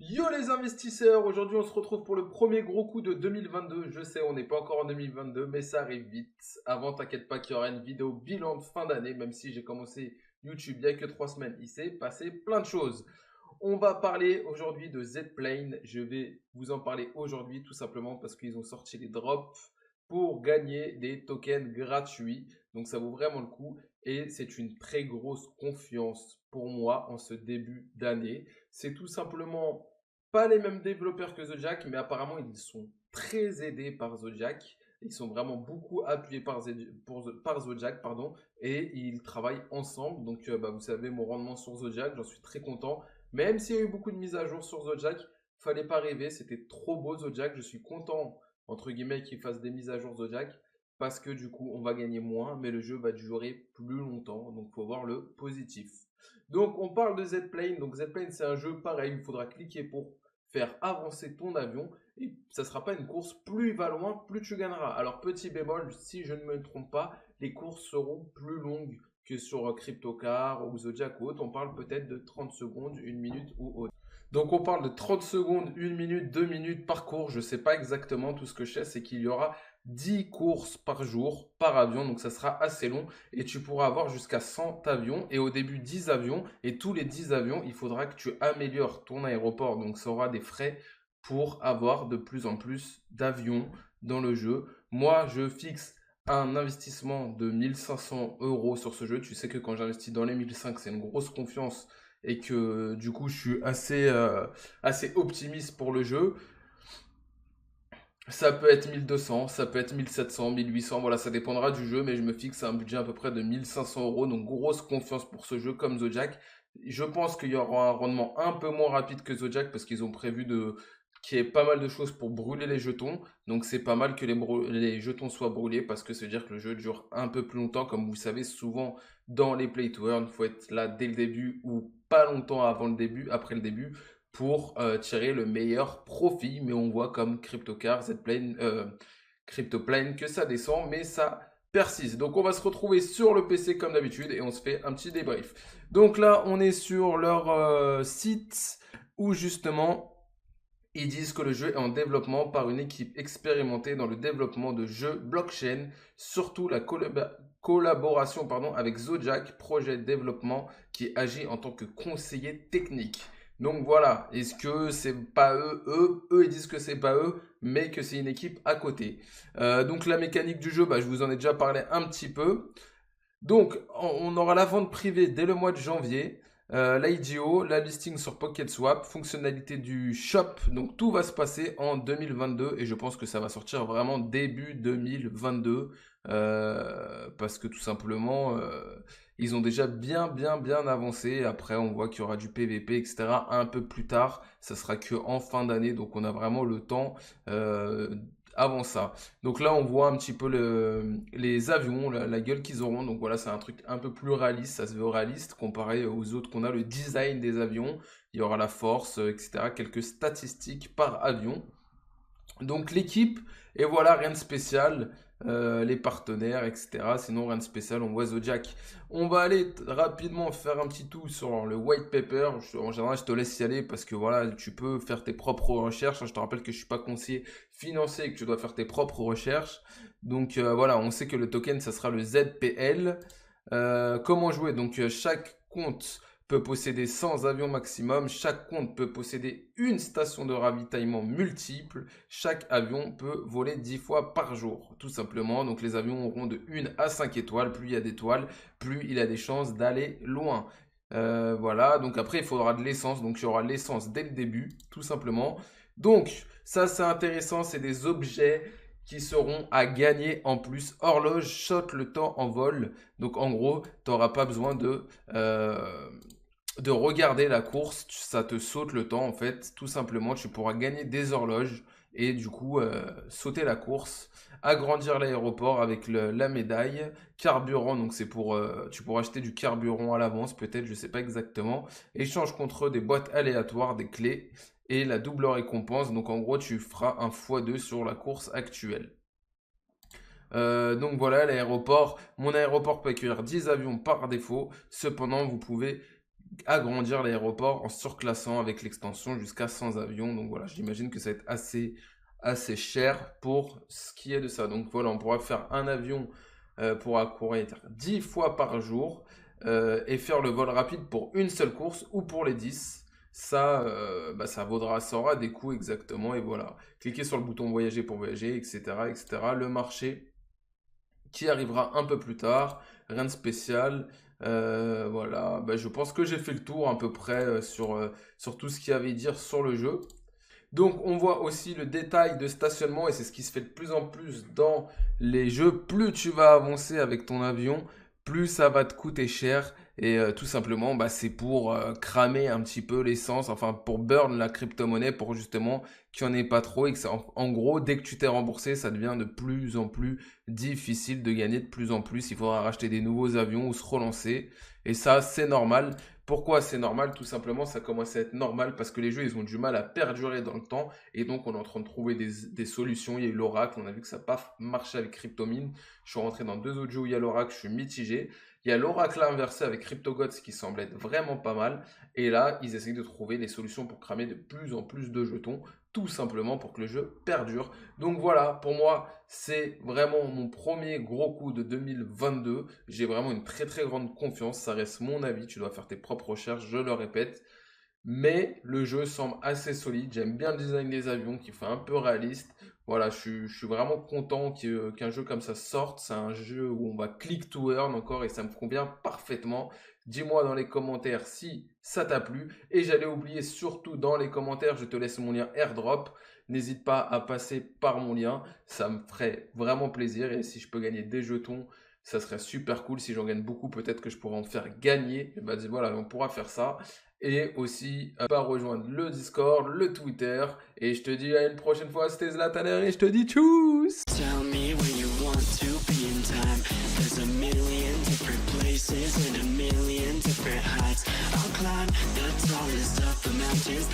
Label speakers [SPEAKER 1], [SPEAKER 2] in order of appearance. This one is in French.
[SPEAKER 1] Yo les investisseurs, aujourd'hui on se retrouve pour le premier gros coup de 2022. Je sais, on n'est pas encore en 2022, mais ça arrive vite. Avant, t'inquiète pas qu'il y aura une vidéo bilan de fin d'année, même si j'ai commencé YouTube il y a que 3 semaines. Il s'est passé plein de choses. On va parler aujourd'hui de Zplane. Je vais vous en parler aujourd'hui tout simplement parce qu'ils ont sorti les drops pour gagner des tokens gratuits. Donc ça vaut vraiment le coup et c'est une très grosse confiance pour moi en ce début d'année. C'est tout simplement pas les mêmes développeurs que Zodiac, mais apparemment ils sont très aidés par Zodiac. Ils sont vraiment beaucoup appuyés par Zodiac, pardon, et ils travaillent ensemble. Donc, vous savez, mon rendement sur Zodiac, j'en suis très content. Même s'il y a eu beaucoup de mises à jour sur Zodiac, fallait pas rêver, c'était trop beau Zodiac. Je suis content, entre guillemets, qu'ils fassent des mises à jour Zodiac, parce que du coup, on va gagner moins, mais le jeu va durer plus longtemps. Donc, faut voir le positif. Donc, on parle de Zplane. Donc, Zplane, c'est un jeu pareil. Il faudra cliquer pour faire avancer ton avion et ça ne sera pas une course. Plus il va loin, plus tu gagneras. Alors, petit bémol, si je ne me trompe pas, les courses seront plus longues que sur CryptoCar ou Zodiac ou autre. On parle peut-être de 30 secondes, 1 minute ou autre. Donc, on parle de 30 secondes, 1 minute, 2 minutes par course. Je ne sais pas exactement. Tout ce que je sais, c'est qu'il y aura 10 courses par jour par avion. Donc, ça sera assez long et tu pourras avoir jusqu'à 100 avions et au début 10 avions et tous les 10 avions, il faudra que tu améliores ton aéroport. Donc ça aura des frais pour avoir de plus en plus d'avions dans le jeu. Moi, je fixe un investissement de 1500 euros sur ce jeu. Tu sais que quand j'investis dans les 1500, c'est une grosse confiance et que du coup, je suis assez optimiste pour le jeu. Ça peut être 1200, ça peut être 1700, 1800, voilà, ça dépendra du jeu, mais je me fixe un budget à peu près de 1500 euros, donc grosse confiance pour ce jeu comme Zodiac. Je pense qu'il y aura un rendement un peu moins rapide que Zodiac parce qu'ils ont prévu qu'il y ait pas mal de choses pour brûler les jetons, donc c'est pas mal que les jetons soient brûlés parce que ça veut dire que le jeu dure un peu plus longtemps, comme vous savez, souvent dans les play to earn, il faut être là dès le début ou pas longtemps avant le début, après le début pour tirer le meilleur profit. Mais on voit comme CryptoCar, CryptoPlane que ça descend, mais ça persiste. Donc on va se retrouver sur le PC comme d'habitude et on se fait un petit débrief. Donc là, on est sur leur site où justement ils disent que le jeu est en développement par une équipe expérimentée dans le développement de jeux blockchain, surtout la collaboration avec Zodiac, projet de développement qui agit en tant que conseiller technique. Donc voilà, est-ce que c'est pas eux ils disent que c'est pas eux, mais que c'est une équipe à côté. Donc la mécanique du jeu, je vous en ai déjà parlé un petit peu. Donc, on aura la vente privée dès le mois de janvier, l'IDO, la listing sur PocketSwap, fonctionnalité du shop. Donc, tout va se passer en 2022 et je pense que ça va sortir vraiment début 2022 parce que tout simplement, ils ont déjà bien avancé. Après, on voit qu'il y aura du PVP, etc. un peu plus tard. Ça sera que en fin d'année, donc on a vraiment le temps avant ça. Donc là, on voit un petit peu les avions, la gueule qu'ils auront. Donc voilà, c'est un truc un peu plus réaliste, ça se veut réaliste comparé aux autres qu'on a, le design des avions. Il y aura la force, etc. Quelques statistiques par avion. Donc l'équipe, et voilà, rien de spécial. Les partenaires, etc. Sinon, rien de spécial, on voit Zodiac. On va aller rapidement faire un petit tour sur le white paper. En général, je te laisse y aller parce que voilà, tu peux faire tes propres recherches. Je te rappelle que je ne suis pas conseiller financier et que tu dois faire tes propres recherches. Donc voilà, on sait que le token, ça sera le ZPL. Comment jouer? Donc chaque compte peut posséder 100 avions maximum. Chaque compte peut posséder une station de ravitaillement multiple. Chaque avion peut voler 10 fois par jour, tout simplement. Donc les avions auront de 1 à 5 étoiles. Plus il y a d'étoiles, plus il a des chances d'aller loin. Voilà, donc après il faudra de l'essence. Donc il y aura l'essence dès le début, tout simplement. Donc ça c'est intéressant, c'est des objets qui seront à gagner en plus. Horloge shot le temps en vol. Donc en gros, tu n'auras pas besoin de regarder la course, ça te saute le temps en fait, tout simplement, tu pourras gagner des horloges et du coup sauter la course, agrandir l'aéroport avec la médaille, carburant, donc c'est pour, tu pourras acheter du carburant à l'avance peut-être, je sais pas exactement, échange contre des boîtes aléatoires, des clés et la double récompense, donc en gros tu feras un x2 sur la course actuelle. Donc voilà, l'aéroport, mon aéroport peut accueillir 10 avions par défaut. Cependant, vous pouvez agrandir l'aéroport en surclassant avec l'extension jusqu'à 100 avions. Donc voilà, j'imagine que ça va être assez cher pour ce qui est de ça. Donc voilà, on pourra faire un avion pour courir 10 fois par jour et faire le vol rapide pour une seule course ou pour les 10. Ça, ça aura des coûts exactement et voilà. Cliquez sur le bouton voyager pour voyager, etc., etc. Le marché qui arrivera un peu plus tard, rien de spécial. Voilà, je pense que j'ai fait le tour à peu près sur tout ce qu'il y avait à dire sur le jeu. Donc on voit aussi le détail de stationnement et c'est ce qui se fait de plus en plus dans les jeux. Plus tu vas avancer avec ton avion, plus ça va te coûter cher. Et tout simplement, c'est pour cramer un petit peu l'essence, enfin pour burn la crypto-monnaie, pour justement qu'il n'y en ait pas trop et que en gros, dès que tu t'es remboursé, ça devient de plus en plus difficile de gagner de plus en plus. Il faudra racheter des nouveaux avions ou se relancer. Et ça, c'est normal. Pourquoi c'est normal? Tout simplement, ça commence à être normal parce que les jeux, ils ont du mal à perdurer dans le temps. Et donc, on est en train de trouver des solutions. Il y a eu l'Oracle, on a vu que ça n'a pas marché avec CryptoMine. Je suis rentré dans 2 autres jeux où il y a l'Oracle, je suis mitigé. Il y a l'Oracle inversé avec CryptoGods qui semble être vraiment pas mal. Et là, ils essayent de trouver des solutions pour cramer de plus en plus de jetons, tout simplement pour que le jeu perdure. Donc voilà, pour moi, c'est vraiment mon premier gros coup de 2022. J'ai vraiment une très très grande confiance. Ça reste mon avis. Tu dois faire tes propres recherches, je le répète. Mais le jeu semble assez solide. J'aime bien le design des avions qui fait un peu réaliste. Voilà, je suis vraiment content qu'un jeu comme ça sorte. C'est un jeu où on va click to earn encore et ça me convient parfaitement. Dis-moi dans les commentaires si ça t'a plu. Et j'allais oublier surtout dans les commentaires, je te laisse mon lien airdrop. N'hésite pas à passer par mon lien. Ça me ferait vraiment plaisir. Et si je peux gagner des jetons, ça serait super cool. Si j'en gagne beaucoup, peut-être que je pourrais en faire gagner. Et voilà, on pourra faire ça. Et aussi, pas rejoindre le Discord, le Twitter. Et je te dis à une prochaine fois, c'était Zlataner et je te dis tchuss!
[SPEAKER 2] Tell me where you want to be in time. There's a million different places and a million different heights. I'll climb the tallest of the mountains.